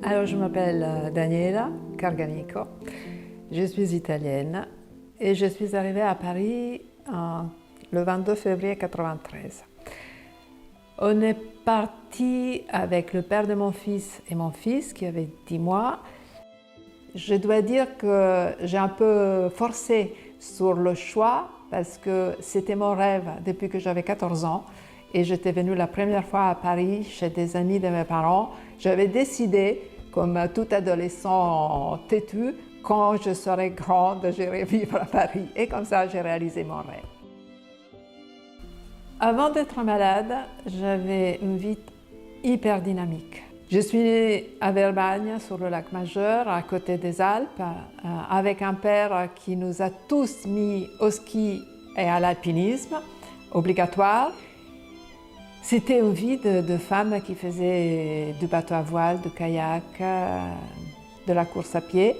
Alors, je m'appelle Daniela Carganico, je suis italienne et je suis arrivée à Paris le 22 février 1993. On est parti avec le père de mon fils et mon fils qui avait 10 mois. Je dois dire que j'ai un peu forcé sur le choix parce que c'était mon rêve depuis que j'avais 14 ans et j'étais venue la première fois à Paris chez des amis de mes parents. J'avais décidé, comme tout adolescent têtu, quand je serai grande, j'irai vivre à Paris. Et comme ça, j'ai réalisé mon rêve. Avant d'être malade, j'avais une vie hyper dynamique. Je suis née à Verbagne, sur le lac Majeur, à côté des Alpes, avec un père qui nous a tous mis au ski et à l'alpinisme, obligatoire. C'était une vie de femme qui faisait du bateau à voile, du kayak, de la course à pied,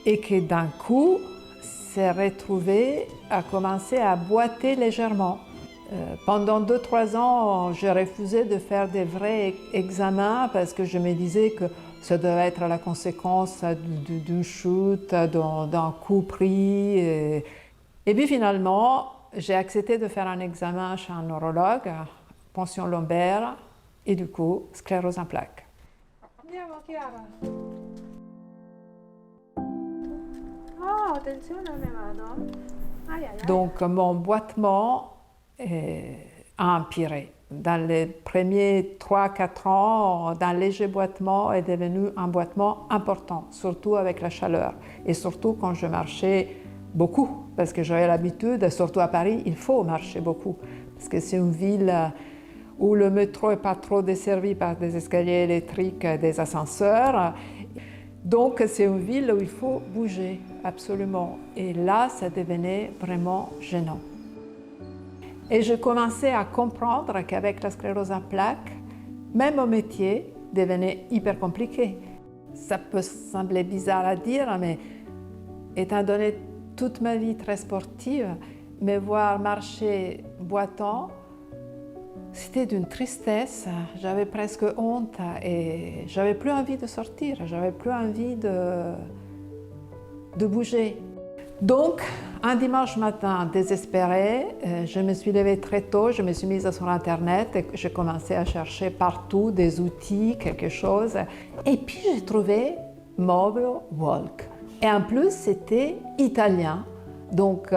et qui d'un coup s'est retrouvée à commencer à boiter légèrement. Pendant 2-3 ans, j'ai refusé de faire des vrais examens parce que je me disais que ça devait être la conséquence d'une chute, d'un coup pris. Et puis finalement, j'ai accepté de faire un examen chez un neurologue, pension lombaire, et du coup, sclérose en plaques. Andiamo Chiara. Oh, attenzione a me mano. Aïe, aïe, aïe. Donc mon boitement a empiré. Dans les premiers 3-4 ans, d'un léger boitement est devenu un boitement important, surtout avec la chaleur et surtout quand je marchais beaucoup, parce que j'avais l'habitude, surtout à Paris, il faut marcher beaucoup, parce que c'est une ville où le métro n'est pas trop desservi par des escaliers électriques et des ascenseurs. Donc c'est une ville où il faut bouger, absolument. Et là, ça devenait vraiment gênant. Et je commençais à comprendre qu'avec la sclérose en plaques, même mon métier devenait hyper compliqué. Ça peut sembler bizarre à dire, mais étant donné toute ma vie très sportive, me voir marcher boitant, c'était d'une tristesse. J'avais presque honte et j'avais plus envie de sortir, j'avais plus envie de bouger. Donc, un dimanche matin, désespérée, je me suis levée très tôt, je me suis mise sur Internet et j'ai commencé à chercher partout des outils, quelque chose. Et puis j'ai trouvé Mobile Walk. Et en plus, c'était italien. Donc,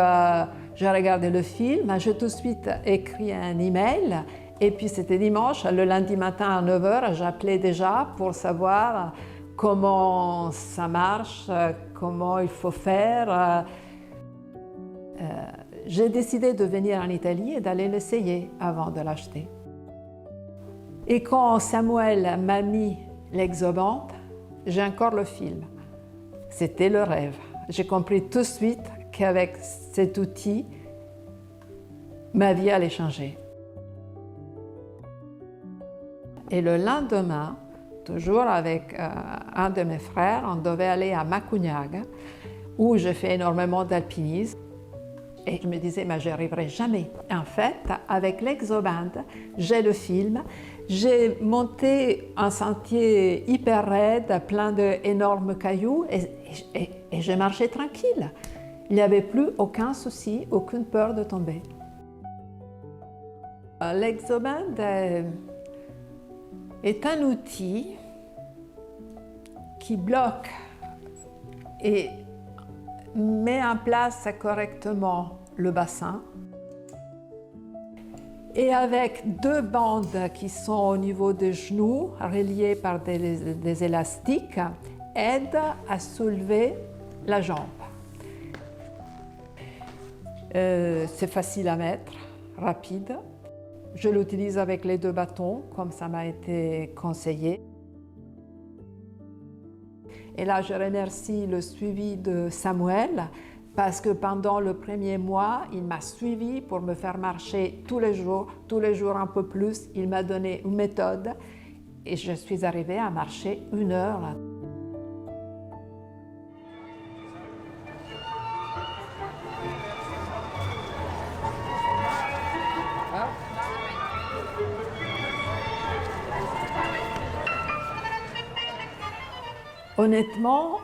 j'ai regardé le film, j'ai tout de suite écrit un email. Et puis c'était dimanche, le lundi matin à 9h, j'appelais déjà pour savoir comment ça marche, comment il faut faire. J'ai décidé de venir en Italie et d'aller l'essayer avant de l'acheter. Et quand Samuel m'a mis l'exoband, j'ai encore le film. C'était le rêve. J'ai compris tout de suite qu'avec cet outil, ma vie allait changer. Et le lendemain, toujours avec un de mes frères, on devait aller à Macugnaga, où je fais énormément d'alpinisme. Et je me disais, mais j'y arriverai jamais. En fait, avec l'exoband, j'ai le film, j'ai monté un sentier hyper raide, plein d'énormes cailloux, et j'ai marché tranquille. Il n'y avait plus aucun souci, aucune peur de tomber. L'exoband est un outil qui bloque et met en place correctement le bassin. Et avec 2 bandes qui sont au niveau des genoux, reliées par des élastiques, aide à soulever la jambe. C'est facile à mettre, rapide. Je l'utilise avec les 2 bâtons, comme ça m'a été conseillé. Et là, je remercie le suivi de Samuel, parce que pendant le premier mois, il m'a suivi pour me faire marcher tous les jours un peu plus. Il m'a donné une méthode et je suis arrivée à marcher 1 heure. honnêtement,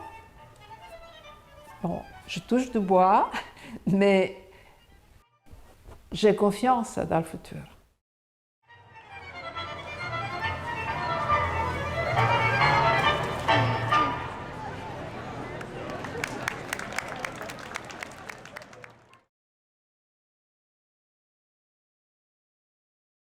bon, je touche du bois, mais j'ai confiance dans le futur.